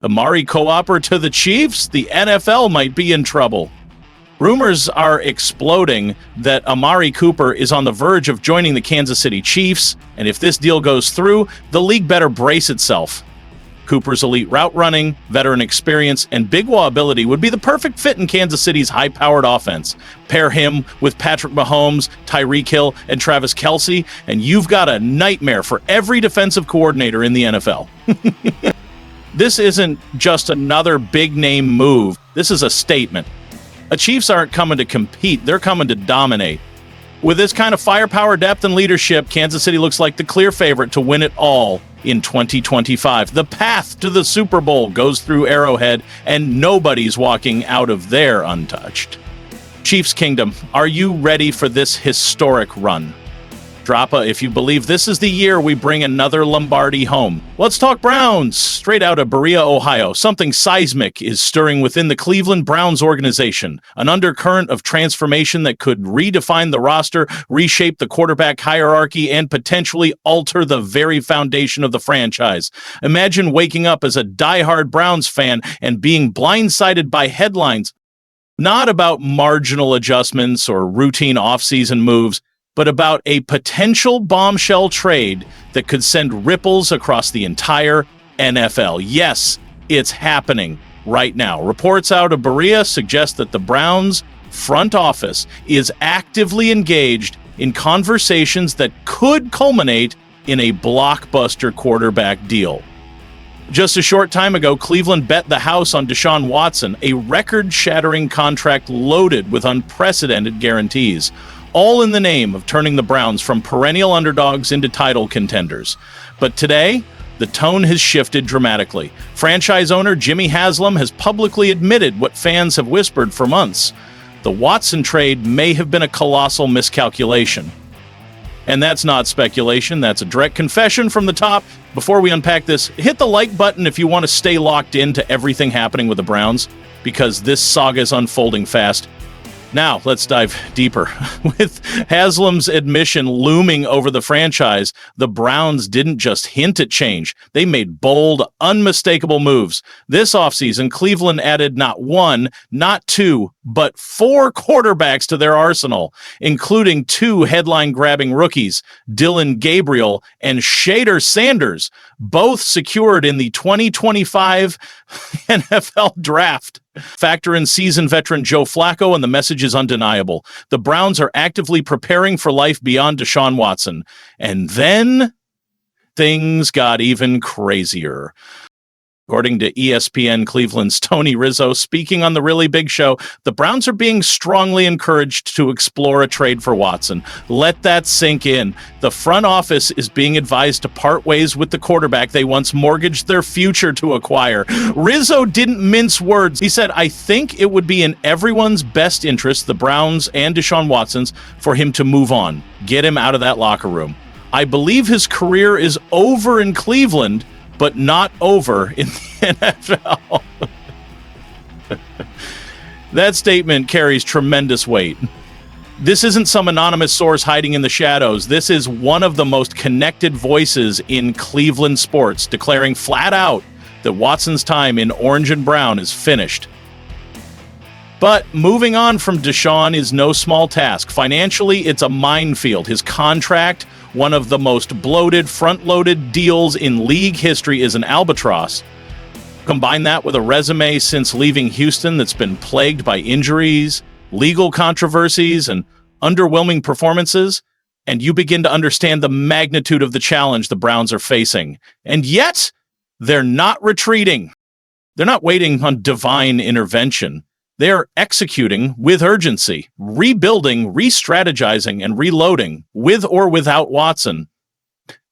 Amari Cooper to the Chiefs? The NFL might be in trouble. Rumors are exploding that Amari Cooper is on the verge of joining the Kansas City Chiefs, and if this deal goes through, the league better brace itself. Cooper's elite route running, veteran experience, and big wall ability would be the perfect fit in Kansas City's high-powered offense. Pair him with Patrick Mahomes, Tyreek Hill, and Travis Kelce, and you've got a nightmare for every defensive coordinator in the NFL. This isn't just another big-name move. This is a statement. The Chiefs aren't coming to compete. They're coming to dominate. With this kind of firepower, depth, and leadership, Kansas City looks like the clear favorite to win it all in 2025. The path to the Super Bowl goes through Arrowhead, and nobody's walking out of there untouched. Chiefs Kingdom, are you ready for this historic run? Drop a if you believe this is the year we bring another Lombardi home. Let's talk Browns. Straight out of Berea, Ohio, something seismic is stirring within the Cleveland Browns organization, an undercurrent of transformation that could redefine the roster, reshape the quarterback hierarchy, and potentially alter the very foundation of the franchise. Imagine waking up as a diehard Browns fan and being blindsided by headlines, not about marginal adjustments or routine offseason moves, but about a potential bombshell trade that could send ripples across the entire NFL. Yes, it's happening right now. Reports out of Berea suggest that the Browns front office is actively engaged in conversations that could culminate in a blockbuster quarterback deal. Just a short time ago, Cleveland bet the house on Deshaun Watson, a record-shattering contract loaded with unprecedented guarantees, all in the name of turning the Browns from perennial underdogs into title contenders. But today, the tone has shifted dramatically. Franchise owner Jimmy Haslam has publicly admitted what fans have whispered for months. The Watson trade may have been a colossal miscalculation. And that's not speculation, that's a direct confession from the top. Before we unpack this, hit the like button if you want to stay locked into everything happening with the Browns, because this saga is unfolding fast. Now, let's dive deeper. With Haslam's admission looming over the franchise, the Browns didn't just hint at change. They made bold, unmistakable moves. This offseason, Cleveland added not one, not two, but 4 quarterbacks to their arsenal, including 2 headline-grabbing rookies, Dylan Gabriel and Shader Sanders, both secured in the 2025 NFL Draft. Factor in seasoned veteran Joe Flacco, and the message is undeniable. The Browns are actively preparing for life beyond Deshaun Watson. And then things got even crazier. According to ESPN Cleveland's Tony Rizzo, speaking on The Really Big Show, the Browns are being strongly encouraged to explore a trade for Watson. Let that sink in. The front office is being advised to part ways with the quarterback they once mortgaged their future to acquire. Rizzo didn't mince words. He said, "I think it would be in everyone's best interest, the Browns and Deshaun Watson's, for him to move on. Get him out of that locker room. I believe his career is over in Cleveland, but not over in the NFL." That statement carries tremendous weight. This isn't some anonymous source hiding in the shadows. This is one of the most connected voices in Cleveland sports, declaring flat out that Watson's time in orange and brown is finished. But moving on from Deshaun is no small task. Financially, it's a minefield. His contract, one of the most bloated, front-loaded deals in league history, is an albatross. Combine that with a resume since leaving Houston that's been plagued by injuries, legal controversies, and underwhelming performances, and you begin to understand the magnitude of the challenge the Browns are facing. And yet, they're not retreating. They're not waiting on divine intervention. They are executing with urgency, rebuilding, re-strategizing, and reloading, with or without Watson.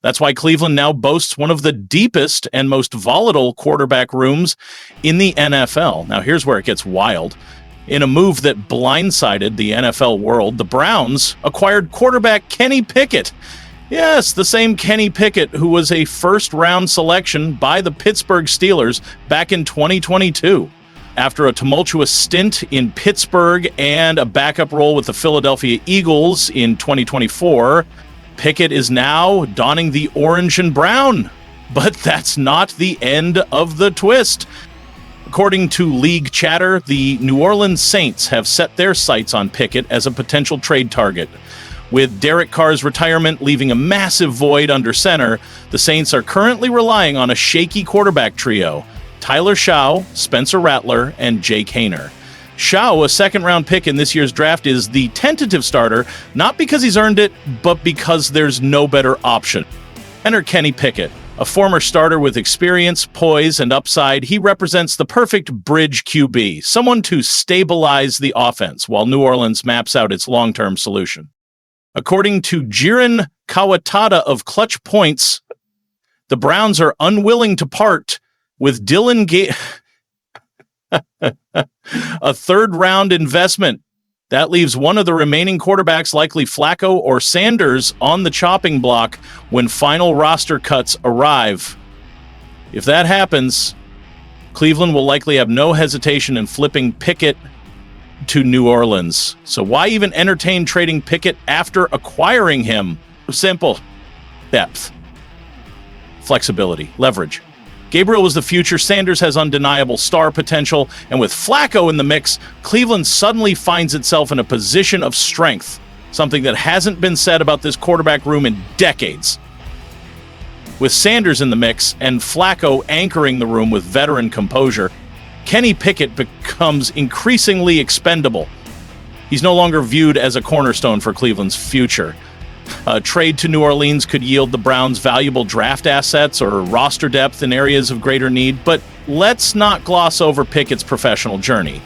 That's why Cleveland now boasts one of the deepest and most volatile quarterback rooms in the NFL. Now, here's where it gets wild. In a move that blindsided the NFL world, the Browns acquired quarterback Kenny Pickett. Yes, the same Kenny Pickett who was a first-round selection by the Pittsburgh Steelers back in 2022. After a tumultuous stint in Pittsburgh and a backup role with the Philadelphia Eagles in 2024, Pickett is now donning the orange and brown But that's not the end of the twist. According to league chatter, the New Orleans Saints have set their sights on Pickett as a potential trade target. With Derek Carr's retirement leaving a massive void under center, the Saints are currently relying on a shaky quarterback trio: Tyler Shaw, Spencer Rattler, and Jake Haener. Shaw, a second-round pick in this year's draft, is the tentative starter, not because he's earned it, but because there's no better option. Enter Kenny Pickett. A former starter with experience, poise, and upside, he represents the perfect bridge QB, someone to stabilize the offense while New Orleans maps out its long-term solution. According to Jiren Kawatada of Clutch Points, the Browns are unwilling to part with Dylan a third-round investment. That leaves one of the remaining quarterbacks, likely Flacco or Sanders, on the chopping block when final roster cuts arrive. If that happens, Cleveland will likely have no hesitation in flipping Pickett to New Orleans. So why even entertain trading Pickett after acquiring him? Simple. Depth. Flexibility. Leverage. Gabriel was the future, Sanders has undeniable star potential, and with Flacco in the mix, Cleveland suddenly finds itself in a position of strength, something that hasn't been said about this quarterback room in decades. With Sanders in the mix and Flacco anchoring the room with veteran composure, Kenny Pickett becomes increasingly expendable. He's no longer viewed as a cornerstone for Cleveland's future. A trade to New Orleans could yield the Browns valuable draft assets or roster depth in areas of greater need, but let's not gloss over Pickett's professional journey.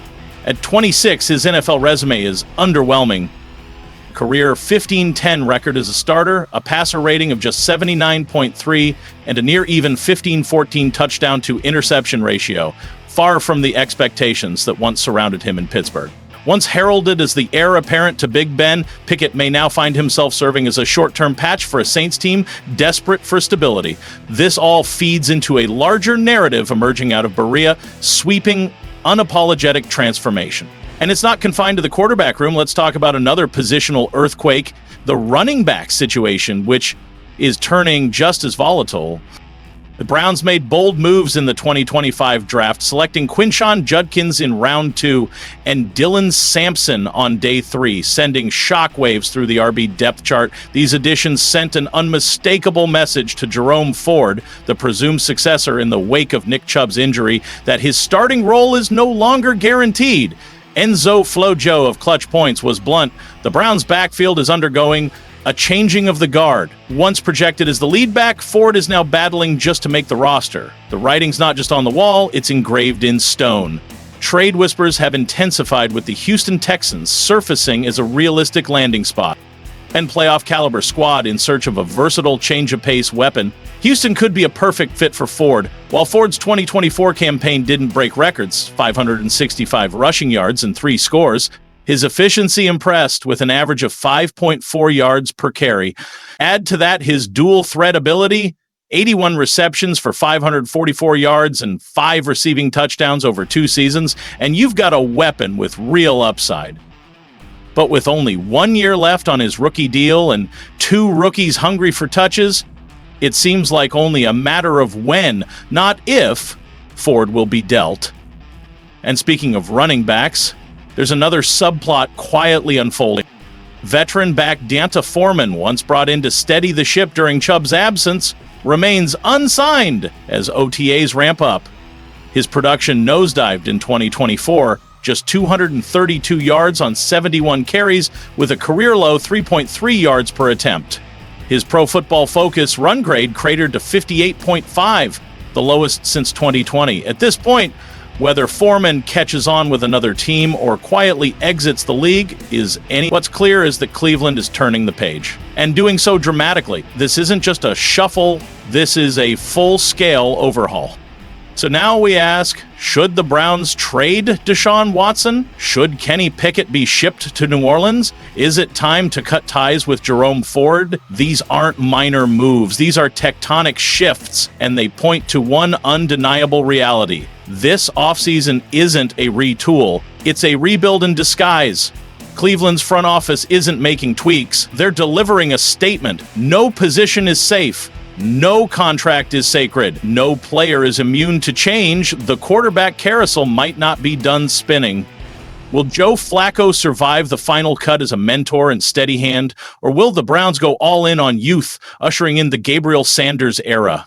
At 26, his NFL resume is underwhelming. Career 15-10 record as a starter, a passer rating of just 79.3, and a near-even 15-14 touchdown-to-interception ratio, far from the expectations that once surrounded him in Pittsburgh. Once heralded as the heir apparent to Big Ben, Pickett may now find himself serving as a short-term patch for a Saints team desperate for stability. This all feeds into a larger narrative emerging out of Berea, sweeping, unapologetic transformation. And it's not confined to the quarterback room. Let's talk about another positional earthquake, the running back situation, which is turning just as volatile. The Browns made bold moves in the 2025 draft, selecting Quinshon Judkins in round 2 and Dylan Sampson on day 3, sending shockwaves through the RB depth chart. These additions sent an unmistakable message to Jerome Ford, the presumed successor in the wake of Nick Chubb's injury, that his starting role is no longer guaranteed. Enzo Flojo of Clutch Points was blunt. The Browns' backfield is undergoing a changing of the guard. Once projected as the lead back, Ford is now battling just to make the roster. The writing's not just on the wall, it's engraved in stone. Trade whispers have intensified, with the Houston Texans surfacing as a realistic landing spot. And playoff caliber squad in search of a versatile change-of-pace weapon. Houston could be a perfect fit for Ford. While Ford's 2024 campaign didn't break records, 565 rushing yards and 3 scores, his efficiency impressed, with an average of 5.4 yards per carry. Add to that his dual threat ability, 81 receptions for 544 yards and 5 receiving touchdowns over 2 seasons, and you've got a weapon with real upside. But with only 1 year left on his rookie deal and 2 rookies hungry for touches, it seems like only a matter of when, not if, Ford will be dealt. And speaking of running backs, there's another subplot quietly unfolding. Veteran back Deonta Foreman, once brought in to steady the ship during Chubb's absence, remains unsigned as OTAs ramp up. His production nosedived in 2024, just 232 yards on 71 carries, with a career-low 3.3 yards per attempt. His Pro Football Focus run grade cratered to 58.5, the lowest since 2020. At this point, whether Foreman catches on with another team or quietly exits the league what's clear is that Cleveland is turning the page, and doing so dramatically. This isn't just a shuffle, this is a full-scale overhaul. So now we ask, should the Browns trade Deshaun Watson? Should Kenny Pickett be shipped to New Orleans? Is it time to cut ties with Jerome Ford? These aren't minor moves. These are tectonic shifts, and they point to one undeniable reality. This offseason isn't a retool. It's a rebuild in disguise. Cleveland's front office isn't making tweaks. They're delivering a statement. No position is safe. No contract is sacred. No player is immune to change. The quarterback carousel might not be done spinning. Will Joe Flacco survive the final cut as a mentor and steady hand, or will the Browns go all in on youth, ushering in the Gabriel Sanders era?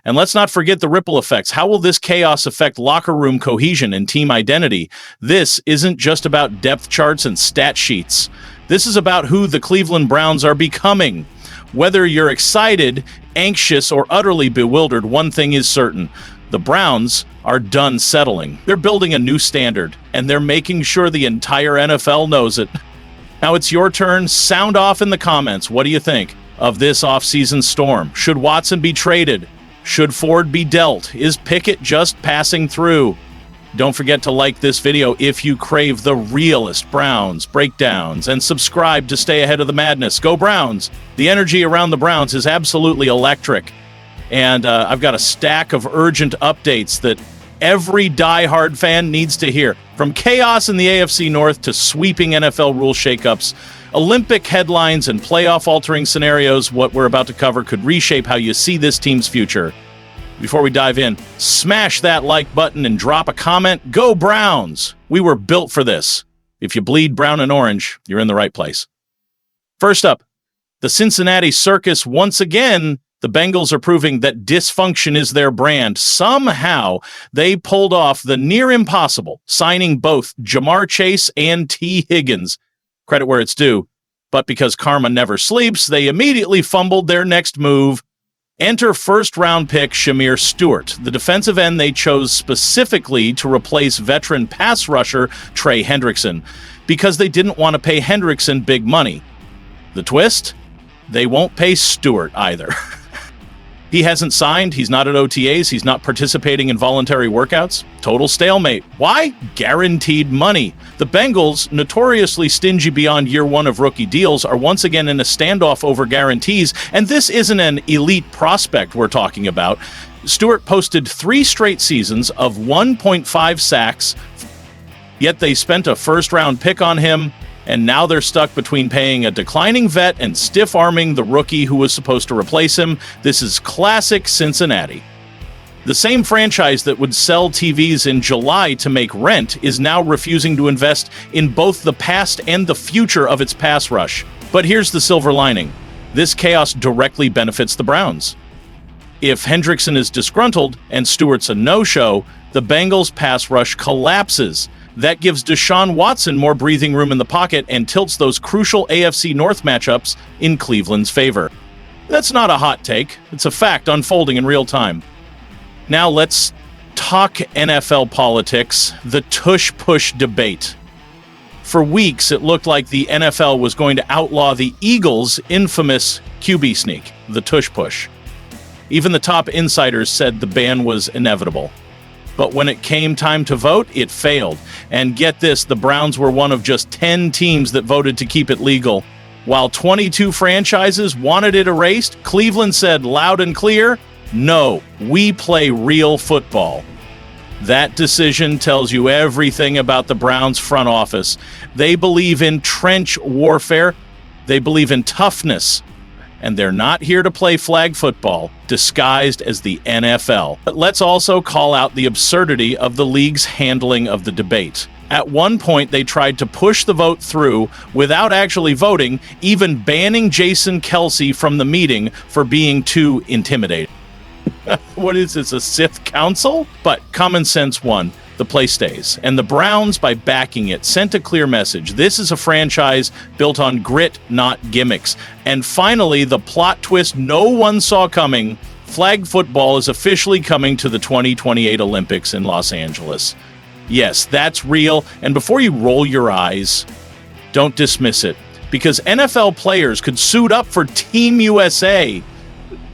And let's not forget the ripple effects. How will this chaos affect locker room cohesion and team identity? This isn't just about depth charts and stat sheets. This is about who the Cleveland Browns are becoming. Whether you're excited, anxious, or utterly bewildered, one thing is certain. The Browns are done settling. They're building a new standard, and they're making sure the entire NFL knows it. Now it's your turn. Sound off in the comments. What do you think of this offseason storm? Should Watson be traded? Should Ford be dealt? Is Pickett just passing through? Don't forget to like this video if you crave the realest Browns breakdowns, and subscribe to stay ahead of the madness. Go Browns! The energy around the Browns is absolutely electric. And I've got a stack of urgent updates that every diehard fan needs to hear. From chaos in the AFC North to sweeping NFL rule shakeups, Olympic headlines and playoff-altering scenarios, what we're about to cover could reshape how you see this team's future. Before we dive in, smash that like button and drop a comment. Go Browns! We were built for this. If you bleed brown and orange, you're in the right place. First up, the Cincinnati Circus once again. The Bengals are proving that dysfunction is their brand. Somehow, they pulled off the near impossible, signing both Jamar Chase and T. Higgins. Credit where it's due. But because karma never sleeps, they immediately fumbled their next move. Enter first-round pick Shamir Stewart, the defensive end they chose specifically to replace veteran pass rusher Trey Hendrickson, because they didn't want to pay Hendrickson big money. The twist? They won't pay Stewart either. He hasn't signed, he's not at OTAs, he's not participating in voluntary workouts. Total stalemate. Why? Guaranteed money. The Bengals, notoriously stingy beyond year one of rookie deals, are once again in a standoff over guarantees, and this isn't an elite prospect we're talking about. Stewart posted 3 straight seasons of 1.5 sacks, yet they spent a first-round pick on him, and now they're stuck between paying a declining vet and stiff-arming the rookie who was supposed to replace him. This is classic Cincinnati. The same franchise that would sell TVs in July to make rent is now refusing to invest in both the past and the future of its pass rush. But here's the silver lining. This chaos directly benefits the Browns. If Hendrickson is disgruntled and Stewart's a no-show, the Bengals' pass rush collapses. That gives Deshaun Watson more breathing room in the pocket and tilts those crucial AFC North matchups in Cleveland's favor. That's not a hot take. It's a fact unfolding in real time. Now let's talk NFL politics, the tush-push debate. For weeks, it looked like the NFL was going to outlaw the Eagles' infamous QB sneak, the tush-push. Even the top insiders said the ban was inevitable. But when it came time to vote, it failed. And get this, the Browns were one of just 10 teams that voted to keep it legal. While 22 franchises wanted it erased, Cleveland said loud and clear, no, we play real football. That decision tells you everything about the Browns front office. They believe in trench warfare. They believe in toughness. And they're not here to play flag football, disguised as the NFL. But let's also call out the absurdity of the league's handling of the debate. At one point, they tried to push the vote through without actually voting, even banning Jason Kelce from the meeting for being too intimidating. What is this, a Sith council? But common sense won. The play stays. And the Browns, by backing it, sent a clear message. This is a franchise built on grit, not gimmicks. And finally, the plot twist no one saw coming. Flag football is officially coming to the 2028 Olympics in Los Angeles. Yes, that's real. And before you roll your eyes, don't dismiss it. Because NFL players could suit up for Team USA.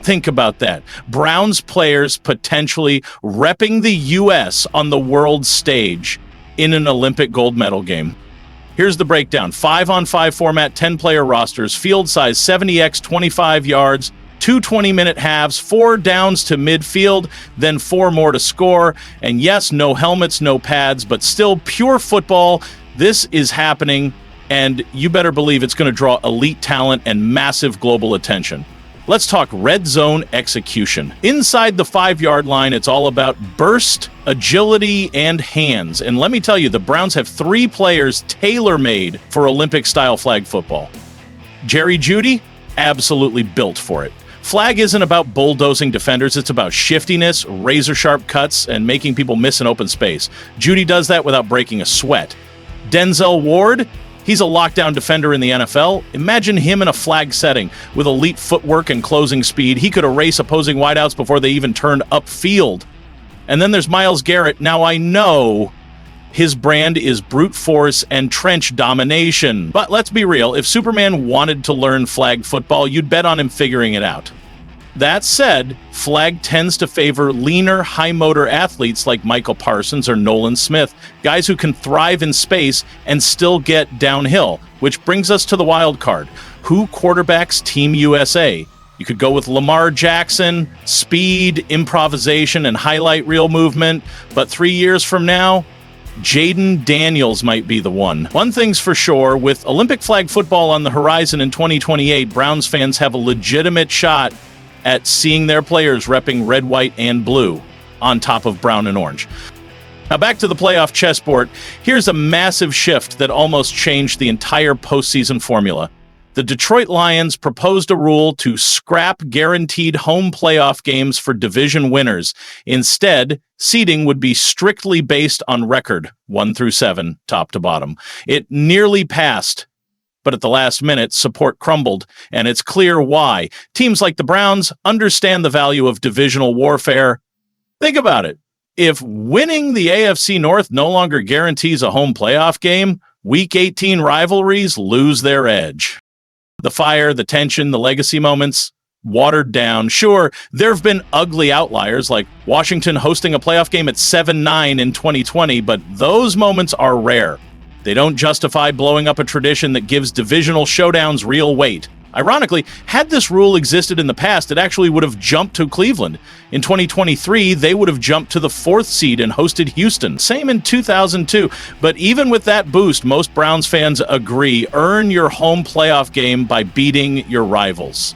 Think about that. Browns players potentially repping the U.S. on the world stage in an Olympic gold medal game. Here's the breakdown. 5-on-5 format, 10-player rosters, field size 70x 25 yards, 2 20-minute halves, 4 downs to midfield, then 4 more to score. And yes, no helmets, no pads, but still pure football. This is happening, and you better believe it's going to draw elite talent and massive global attention. Let's talk red zone execution. Inside the 5-yard line, it's all about burst, agility, and hands. And let me tell you, the Browns have 3 players tailor-made for Olympic-style flag football. Jerry Jeudy, absolutely built for it. Flag isn't about bulldozing defenders, it's about shiftiness, razor-sharp cuts, and making people miss an open space. Jeudy does that without breaking a sweat. Denzel Ward, he's a lockdown defender in the NFL. Imagine him in a flag setting with elite footwork and closing speed. He could erase opposing wideouts before they even turned upfield. And then there's Myles Garrett. Now, I know his brand is brute force and trench domination. But let's be real, if Superman wanted to learn flag football, you'd bet on him figuring it out. That said, flag tends to favor leaner, high-motor athletes like Michael Parsons or Nolan Smith, guys who can thrive in space and still get downhill, which brings us to the wild card. Who quarterbacks Team USA? You could go with Lamar Jackson, speed, improvisation, and highlight reel movement, but 3 years from now, Jaden Daniels might be the one. One thing's for sure, with Olympic flag football on the horizon in 2028, Browns fans have a legitimate shot at seeing their players repping red, white, and blue on top of brown and orange. Now back to the playoff chessboard. Here's a massive shift that almost changed the entire postseason formula. The Detroit Lions proposed a rule to scrap guaranteed home playoff games for division winners. Instead, seeding would be strictly based on record, 1 through 7, top to bottom. It nearly passed, but at the last minute, support crumbled, and it's clear why. Teams like the Browns understand the value of divisional warfare. Think about it. If winning the AFC North no longer guarantees a home playoff game, Week 18 rivalries lose their edge. The fire, the tension, the legacy moments, watered down. Sure, there have been ugly outliers like Washington hosting a playoff game at 7-9 in 2020, but those moments are rare. They don't justify blowing up a tradition that gives divisional showdowns real weight. Ironically, had this rule existed in the past, it actually would have jumped to Cleveland. In 2023, they would have jumped to the 4th seed and hosted Houston. Same in 2002. But even with that boost, most Browns fans agree, earn your home playoff game by beating your rivals.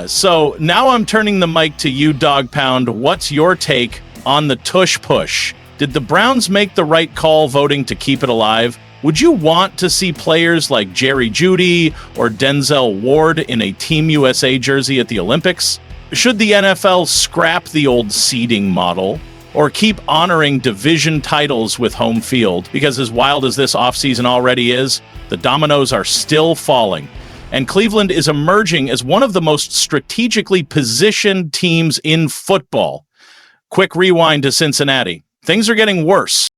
So now I'm turning the mic to you, Dog Pound. What's your take on the tush push? Did the Browns make the right call voting to keep it alive? Would you want to see players like Jerry Jeudy or Denzel Ward in a Team USA jersey at the Olympics? Should the NFL scrap the old seeding model or keep honoring division titles with home field? Because as wild as this offseason already is, the dominoes are still falling. And Cleveland is emerging as one of the most strategically positioned teams in football. Quick rewind to Cincinnati. Things are getting worse.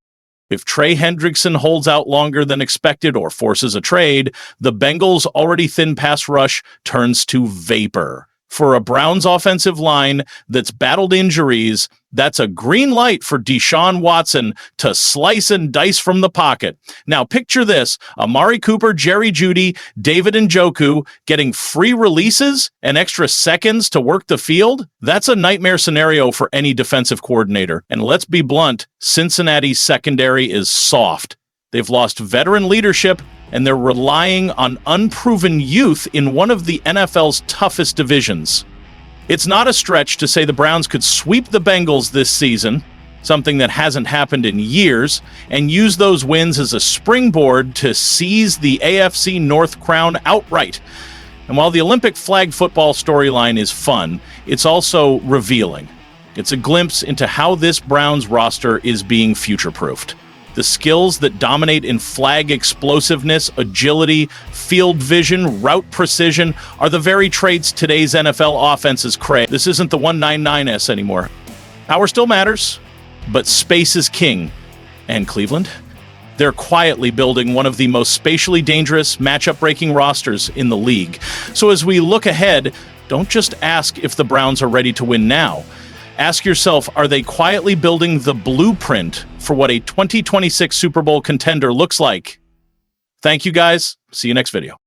If Trey Hendrickson holds out longer than expected or forces a trade, the Bengals' already thin pass rush turns to vapor. For a Browns offensive line that's battled injuries, that's a green light for Deshaun Watson to slice and dice from the pocket. Now picture this, Amari Cooper, Jerry Jeudy, David Njoku getting free releases and extra seconds to work the field? That's a nightmare scenario for any defensive coordinator. And let's be blunt, Cincinnati's secondary is soft. They've lost veteran leadership, and they're relying on unproven youth in one of the NFL's toughest divisions. It's not a stretch to say the Browns could sweep the Bengals this season, something that hasn't happened in years, and use those wins as a springboard to seize the AFC North crown outright. And while the Olympic flag football storyline is fun, it's also revealing. It's a glimpse into how this Browns roster is being future-proofed. The skills that dominate in flag explosiveness, agility, field vision, route precision are the very traits today's NFL offenses crave. This isn't the 199S anymore. Power still matters, but space is king. And Cleveland? They're quietly building one of the most spatially dangerous, matchup-breaking rosters in the league. So as we look ahead, don't just ask if the Browns are ready to win now. Ask yourself, are they quietly building the blueprint for what a 2026 Super Bowl contender looks like? Thank you, guys. See you next video.